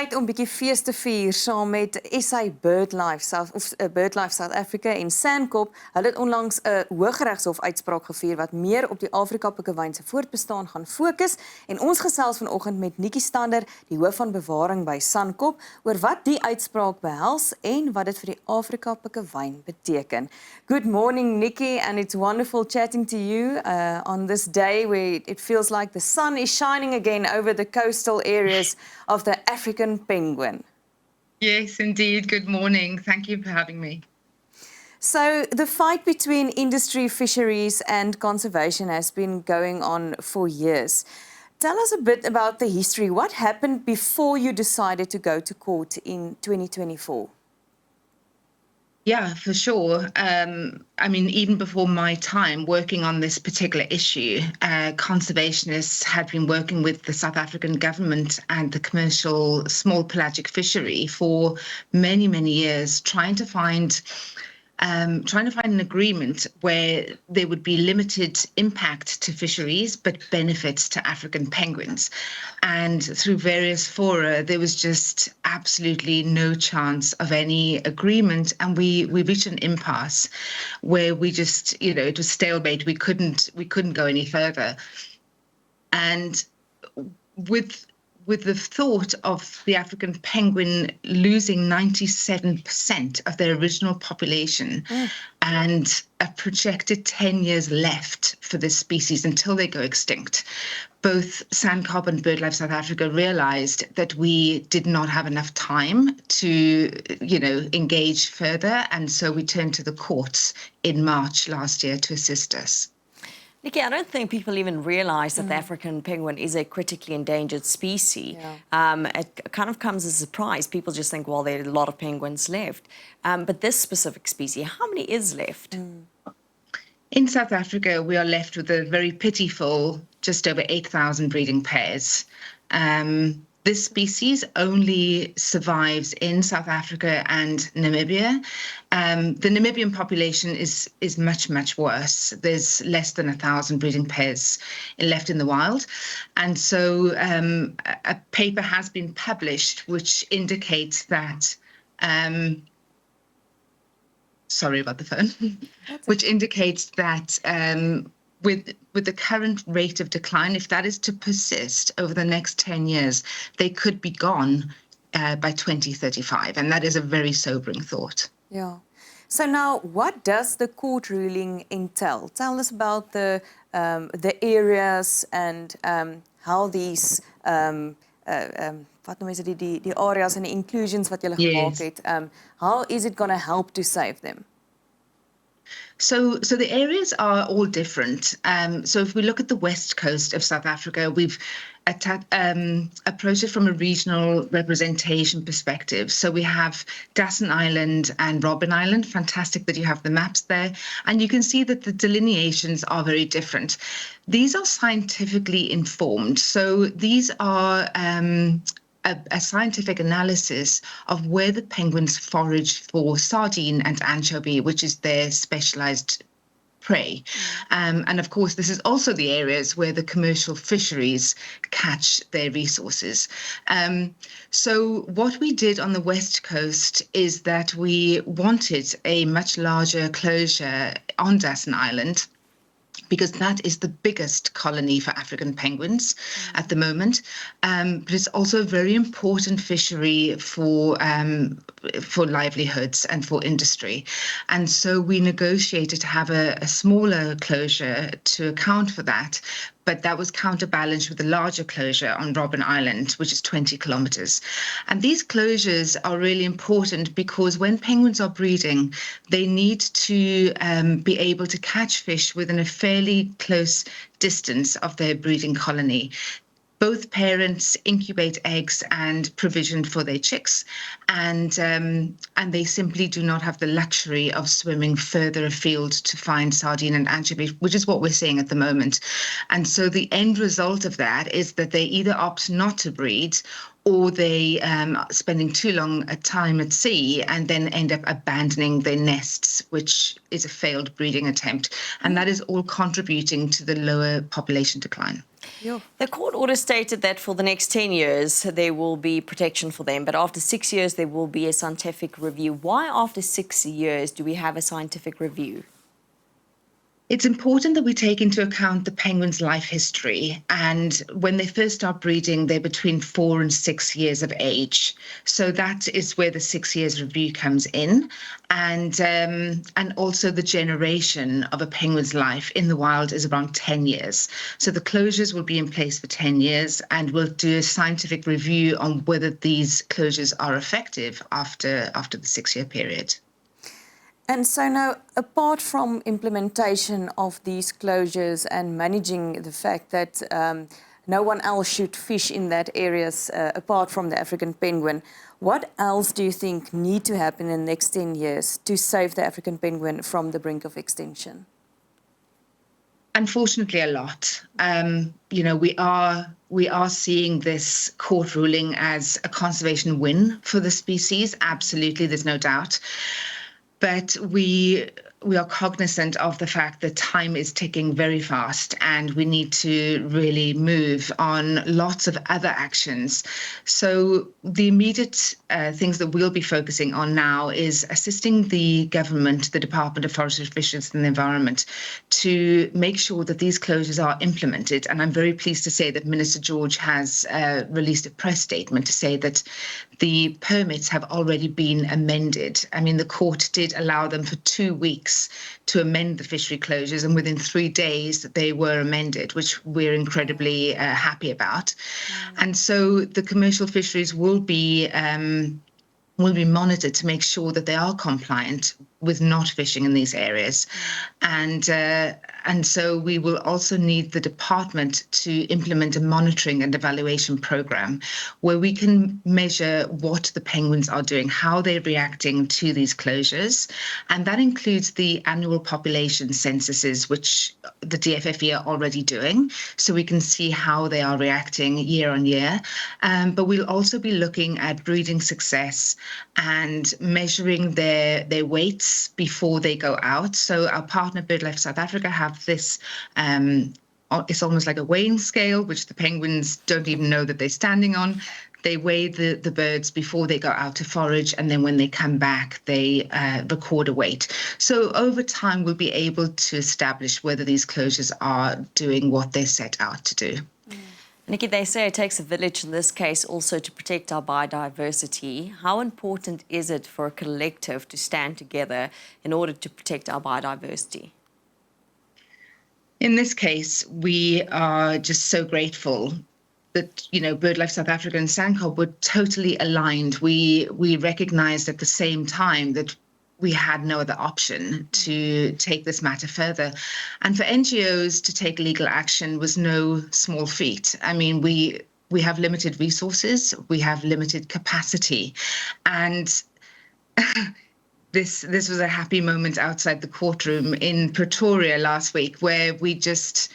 tyd om bietjie fees te vier saam met SA BirdLife South Africa en SANCCOB. Hulle het onlangs 'n hooggeregshof-uitspraak gevier wat meer op die Afrika-Pikkewyne se voortbestaan gaan fokus. En ons gesels vanoggend met Nicky Stander, die hoof van bewaring by SANCCOB, oor wat die uitspraak behels en wat dit vir die Afrika-Pikkewyne beteken. Good morning, Nicky, and it's wonderful chatting to you on this day where it feels like the sun is shining again over the coastal areas of the African penguin. Yes, indeed. Good morning. Thank you for having me. So the fight between industry, fisheries and conservation has been going on for years. Tell us a bit about the history. What happened before you decided to go to court in 2024? Yeah, for sure. I mean, even before my time working on this particular issue, conservationists had been working with the South African government and the commercial small pelagic fishery for many, many years, trying to find an agreement where there would be limited impact to fisheries, but benefits to African penguins. And through various fora, there was just absolutely no chance of any agreement. And we reached an impasse where we just, it was stalemate. We couldn't go any further. And with the thought of the African penguin losing 97% of their original population and a projected 10 years left for this species until they go extinct, both SANCCOB and BirdLife South Africa realized that we did not have enough time to, engage further. And so we turned to the courts in March last year to assist us. Nicky, I don't think people even realize that the African penguin is a critically endangered species. Yeah. It kind of comes as a surprise. People just think, well, there are a lot of penguins left. But this specific species, how many is left? In South Africa, we are left with a very pitiful, just over 8,000 breeding pairs. This species only survives in South Africa and Namibia. The Namibian population is much, much worse. There's less than 1,000 breeding pairs left in the wild. And so a paper has been published which indicates that, sorry about the phone, which indicates that with the current rate of decline, if that is to persist over the next 10 years, they could be gone by 2035. And that is a very sobering thought. Yeah. So now, what does the court ruling entail? Tell us about the areas and how these, wat noem jy die areas and the inclusions wat julle gemaak het, how is it going to help to save them? So the areas are all different. So if we look at the west coast of South Africa, we've approached it from a regional representation perspective. So we have Dasson Island and Robben Island. Fantastic that you have the maps there. And you can see that the delineations are very different. These are scientifically informed. So these are a scientific analysis of where the penguins forage for sardine and anchovy, which is their specialized prey. And of course, this is also the areas where the commercial fisheries catch their resources. So what we did on the west coast is that we wanted a much larger closure on Dasson Island, because that is the biggest colony for African penguins at the moment. But it's also a very important fishery for livelihoods and for industry. And so we negotiated to have a smaller closure to account for that. But that was counterbalanced with a larger closure on Robben Island, which is 20 kilometers. And these closures are really important because when penguins are breeding, they need to be able to catch fish within a fairly close distance of their breeding colony. Both parents incubate eggs and provision for their chicks, and they simply do not have the luxury of swimming further afield to find sardine and anchovy, which is what we're seeing at the moment. And so the end result of that is that they either opt not to breed, or they are spending too long a time at sea and then end up abandoning their nests, which is a failed breeding attempt. And that is all contributing to the lower population decline. Yeah. The court order stated that for the next 10 years there will be protection for them, but after 6 years there will be a scientific review. Why after 6 years do we have a scientific review? It's important that we take into account the penguin's life history. And when they first start breeding, they're between 4 and 6 years of age. So that is where the 6 years review comes in. And also the generation of a penguin's life in the wild is around 10 years. So the closures will be in place for 10 years, and we'll do a scientific review on whether these closures are effective after the 6-year period. And so now, apart from implementation of these closures and managing the fact that no one else should fish in that areas apart from the African penguin, what else do you think need to happen in the next 10 years to save the African penguin from the brink of extinction? Unfortunately, a lot. We are seeing this court ruling as a conservation win for the species. Absolutely, there's no doubt. But we are cognizant of the fact that time is ticking very fast, and we need to really move on lots of other actions. So the immediate things that we'll be focusing on now is assisting the government, the Department of Forestry, Fisheries and the Environment, to make sure that these closures are implemented. And I'm very pleased to say that Minister George has released a press statement to say that the permits have already been amended. I mean, the court did allow them for 2 weeks to amend the fishery closures, and within 3 days they were amended, which we're incredibly happy about. And so the commercial fisheries will be monitored to make sure that they are compliant with not fishing in these areas. And so we will also need the department to implement a monitoring and evaluation program where we can measure what the penguins are doing, how they're reacting to these closures. And that includes the annual population censuses, which the DFFE are already doing, so we can see how they are reacting year on year. But we'll also be looking at breeding success and measuring their weights before they go out. So our partner BirdLife South Africa have this, it's almost like a weighing scale, which the penguins don't even know that they're standing on. They weigh the birds before they go out to forage, and then when they come back, they record a weight. So over time, we'll be able to establish whether these closures are doing what they're set out to do. Nicky, they say it takes a village in this case also to protect our biodiversity. How important is it for a collective to stand together in order to protect our biodiversity? In this case, we are just so grateful that, BirdLife South Africa and SANCCOB were totally aligned. We recognized at the same time that we had no other option to take this matter further. And for NGOs to take legal action was no small feat. I mean, we have limited resources, we have limited capacity. And this was a happy moment outside the courtroom in Pretoria last week, where we just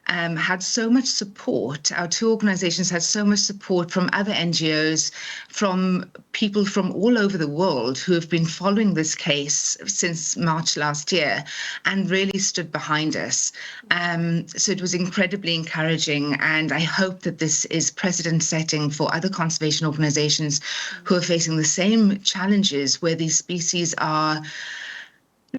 had so much support. Our two organisations had so much support from other NGOs, from people from all over the world who have been following this case since March last year and really stood behind us. So it was incredibly encouraging, and I hope that this is precedent setting for other conservation organisations who are facing the same challenges, where these species are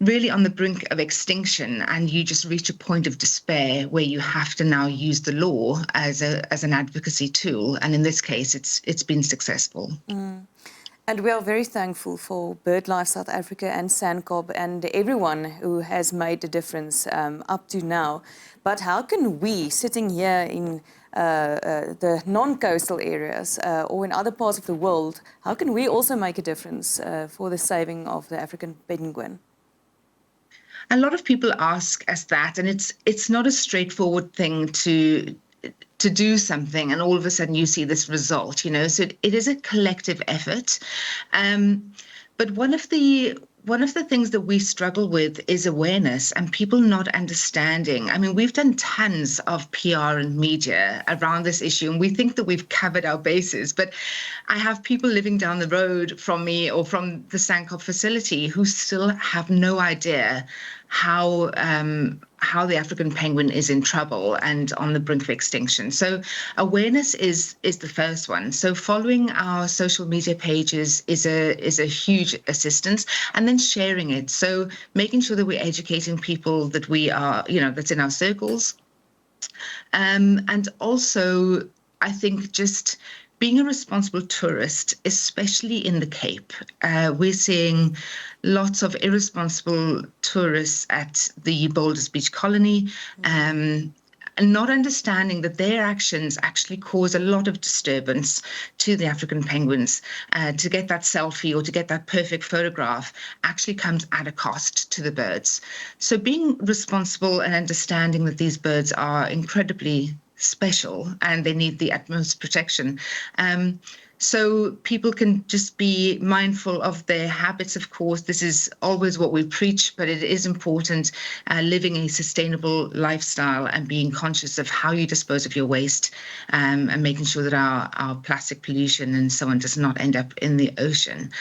really on the brink of extinction, and you just reach a point of despair where you have to now use the law as an advocacy tool. And in this case, it's been successful. And we are very thankful for BirdLife South Africa and SANCCOB and everyone who has made a difference up to now. But how can we, sitting here in the non-coastal areas or in other parts of the world, how can we also make a difference for the saving of the African penguin? A lot of people ask us that, and it's not a straightforward thing to do something and all of a sudden you see this result, So it is a collective effort. But one of the things that we struggle with is awareness and people not understanding. I mean, we've done tons of PR and media around this issue, and we think that we've covered our bases. But I have people living down the road from me or from the SANCCOB facility who still have no idea how the African penguin is in trouble and on the brink of extinction. So awareness is the first one. So following our social media pages is a huge assistance, and then sharing it. So making sure that we're educating people that we are, that's in our circles. And also, I think just being a responsible tourist, especially in the Cape, we're seeing lots of irresponsible tourists at the Boulders Beach colony, and not understanding that their actions actually cause a lot of disturbance to the African penguins. To get that selfie or to get that perfect photograph actually comes at a cost to the birds. So being responsible and understanding that these birds are incredibly special and they need the utmost protection. So people can just be mindful of their habits, of course. This is always what we preach, but it is important living a sustainable lifestyle and being conscious of how you dispose of your waste, and making sure that our plastic pollution and so on does not end up in the ocean.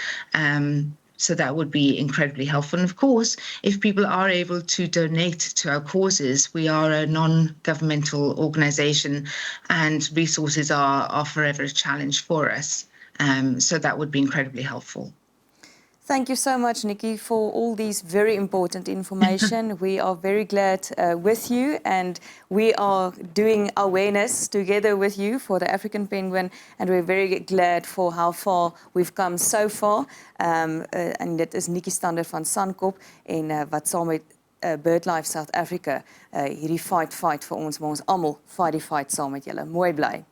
So that would be incredibly helpful. And of course, if people are able to donate to our causes, we are a non-governmental organisation and resources are forever a challenge for us. So that would be incredibly helpful. Thank you so much, Nicky, for all these very important information. We are very glad with you, and we are doing awareness together with you for the African penguin, and we're very glad for how far we've come so far. En dit is Nicky Stander van SANCCOB en wat saam met BirdLife South Africa hierdie fight vir ons, maar ons almal fight die fight saam met julle. Mooi bly.